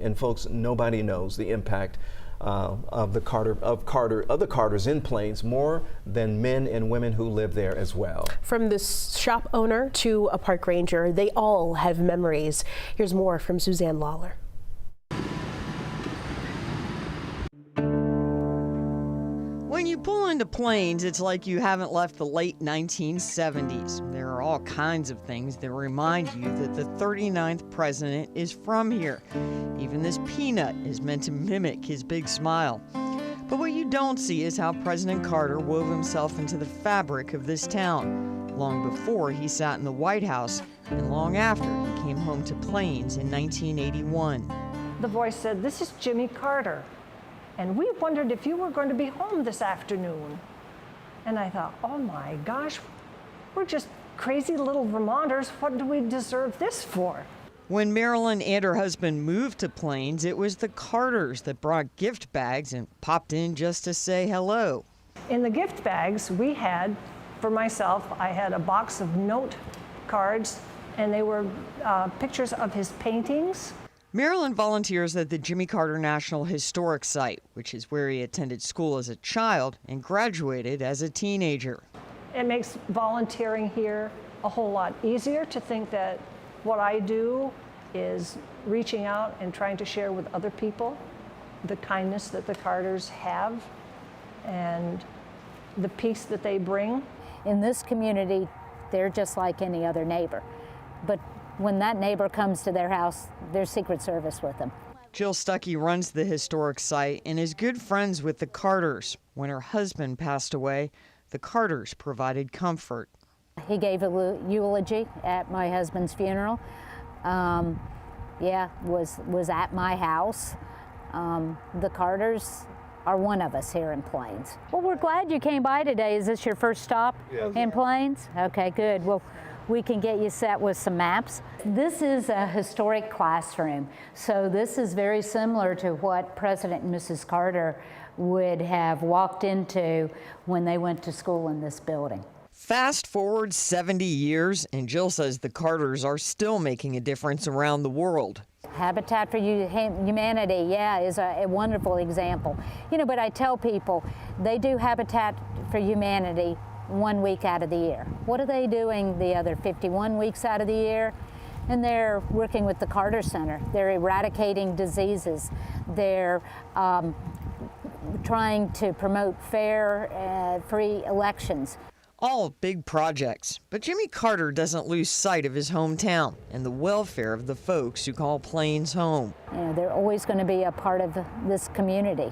And folks, nobody knows the impact of the Carters in Plains more than men and women who live there as well. From the shop owner to a park ranger, they all have memories. Here's more from Suzanne Lawler. When you pull into Plains, it's like you haven't left the late 1970s. There are all kinds of things that remind you that the 39th president is from here. Even this peanut is meant to mimic his big smile. But what you don't see is how President Carter wove himself into the fabric of this town, long before he sat in the White House and long after he came home to Plains in 1981. The voice said, "This is Jimmy Carter. And we wondered if you were going to be home this afternoon." And I thought, oh my gosh, we're just crazy little Vermonters. What do we deserve this for? When Marilyn and her husband moved to Plains, it was the Carters that brought gift bags and popped in just to say hello. In the gift bags we had, for myself, I had a box of note cards, and they were pictures of his paintings. Marilyn volunteers at the Jimmy Carter National Historic Site, which is where he attended school as a child and graduated as a teenager. It makes volunteering here a whole lot easier to think that what I do is reaching out and trying to share with other people the kindness that the Carters have and the peace that they bring. In this community, they're just like any other neighbor. But when that neighbor comes to their house, there's Secret Service with them. Jill Stuckey runs the historic site and is good friends with the Carters. When her husband passed away, the Carters provided comfort. He gave a eulogy at my husband's funeral. Was at my house. The Carters are one of us here in Plains. Well, we're glad you came by today. Is this your first stop in Plains? Okay, good. Well, we can get you set with some maps. This is a historic classroom, so this is very similar to what President and Mrs. Carter would have walked into when they went to school in this building. Fast forward 70 years, and Jill says the Carters are still making a difference around the world. Habitat for Humanity, is a wonderful example. But I tell people, they do Habitat for Humanity 1 week out of the year. What are they doing the other 51 weeks out of the year? And they're working with the Carter Center. They're eradicating diseases. They're trying to promote fair, free elections. All big projects, but Jimmy Carter doesn't lose sight of his hometown and the welfare of the folks who call Plains home. They're always going to be a part of this community.